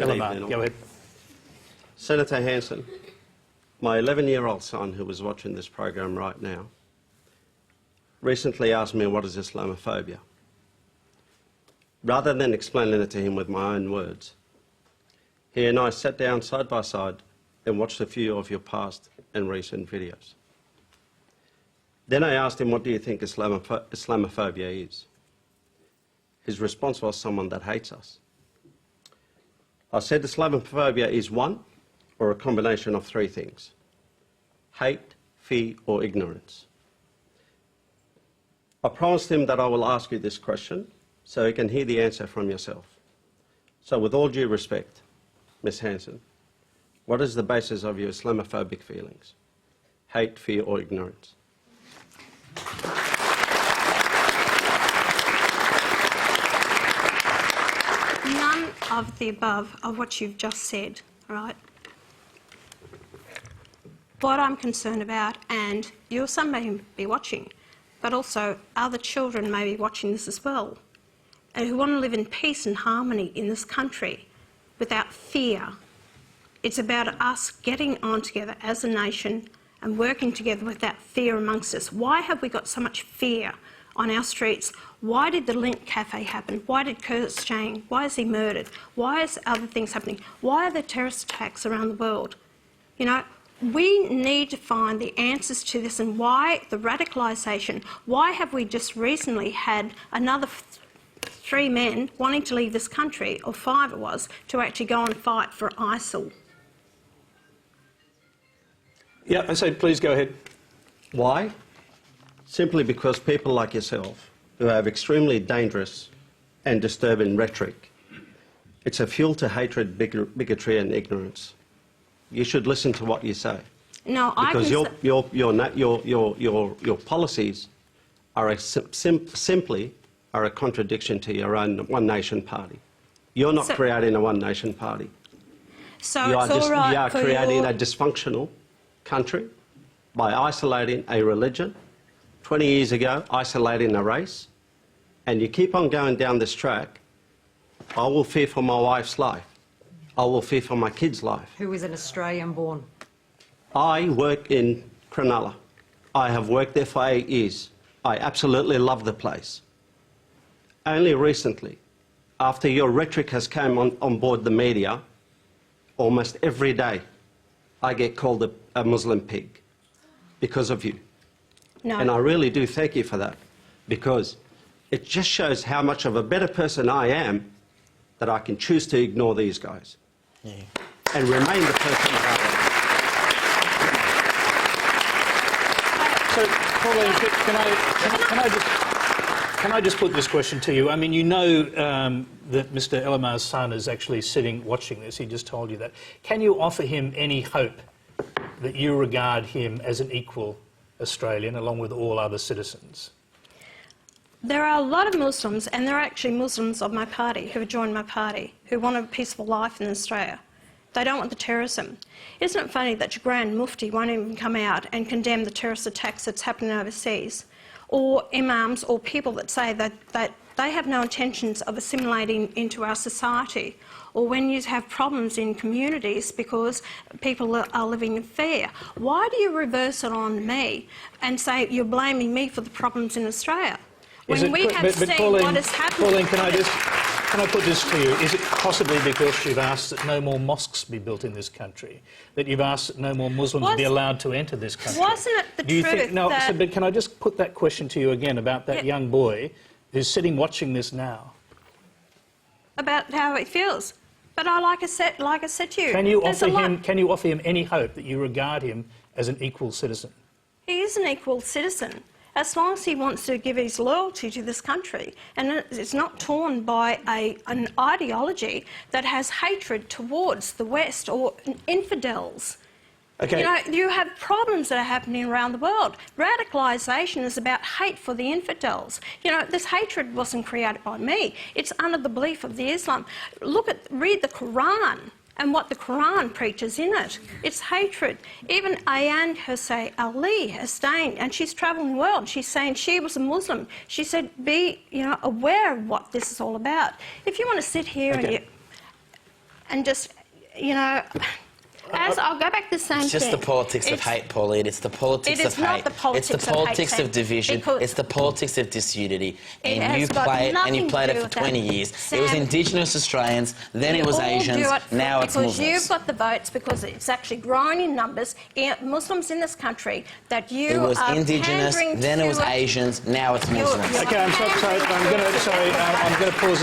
Elamar, go ahead. Senator Hanson, my 11-year-old son, who was watching this program right now, recently asked me what is Islamophobia. Rather than explaining it to him with my own words, he and I sat down side by side and watched a few of your past and recent videos. Then I asked him, what do you think Islamophobia is? His response was, someone that hates us. I said Islamophobia is one or a combination of three things: hate, fear or ignorance. I promised him that I will ask you this question so you can hear the answer from yourself. So with all due respect, Ms. Hanson, what is the basis of your Islamophobic feelings? Hate, fear or ignorance? None of the above of what you've just said, right? What I'm concerned about, and your son may be watching, but also other children may be watching this as well, and who want to live in peace and harmony in this country without fear. It's about us getting on together as a nation and working together without fear amongst us. Why have we got so much fear on our streets? Why did the Link Cafe happen? Why did Curtis Chang? Why is he murdered? Why is other things happening? Why are there terrorist attacks around the world? You know, we need to find the answers to this, and why the radicalisation. Why have we just recently had another 3 men wanting to leave this country, or 5 it was, to actually go and fight for ISIL? Yeah, I say please go ahead. Why? Simply because people like yourself, who have extremely dangerous and disturbing rhetoric, it's a fuel to hatred, bigotry and ignorance. You should listen to what you say. No, because your policies are simply a contradiction to your own One Nation Party. You're not creating a One Nation Party. So you it's are creating a dysfunctional country by isolating a religion, 20 years ago isolating a race, and you keep on going down this track. I will fear for my wife's life. I will fear for my kid's life. Who is an Australian born? I work in Cronulla. I have worked there for 8 years. I absolutely love the place. Only recently, after your rhetoric has come on board the media, almost every day I get called a Muslim pig because of you. No. And I really do thank you for that, because it just shows how much of a better person I am that I can choose to ignore these guys and remain the person that So, Pauline, can I just put this question to you? I mean, you know that Mr. Elamar's son is actually sitting watching this. He just told you that. Can you offer him any hope that you regard him as an equal Australian along with all other citizens? There are a lot of Muslims, and there are actually Muslims of my party who have joined my party, who want a peaceful life in Australia. They don't want the terrorism. Isn't it funny that your Grand Mufti won't even come out and condemn the terrorist attacks that's happening overseas? Or imams or people that say that they have no intentions of assimilating into our society? Or when you have problems in communities because people are living in fear, why do you reverse it on me and say you're blaming me for the problems in Australia? When we have seen Pauline, what has happened... Pauline, can I put this to you? Is it possibly because you've asked that no more mosques be built in this country, that you've asked that no more Muslims be allowed to enter this country? Wasn't it the truth that... but can I just put that question to you again about that young boy who's sitting watching this now? About how it feels. But like I said to you... Can you offer him any hope that you regard him as an equal citizen? He is an equal citizen, as long as he wants to give his loyalty to this country, and it's not torn by an ideology that has hatred towards the West or infidels. Okay. You know, you have problems that are happening around the world. Radicalisation is about hate for the infidels. You know, this hatred wasn't created by me. It's under the belief of the Islam. Read the Quran and what the Quran preaches in it. It's hatred. Even Ayaan Hirsi Ali has saying, and she's travelling the world, she's saying she was a Muslim. She said, be aware of what this is all about. If you want to sit here and just, you know, as I'll go back to the same It's just thing. the politics of hate, Pauline. It's the politics It is of hate. not the politics it's the of hate, politics Sam, of division. because It's the politics of disunity. it And has you got play it, and nothing you to played do it for with that. 20 years. It was Sam, Indigenous Australians, then you it was all Asians, do it now it's because Muslims. you've got the votes, because it's actually growing in numbers, Muslims in this country, that you It was are Indigenous, pandering then it was to Asians, now it's Muslims. Okay, I'm sorry. I'm going to pause.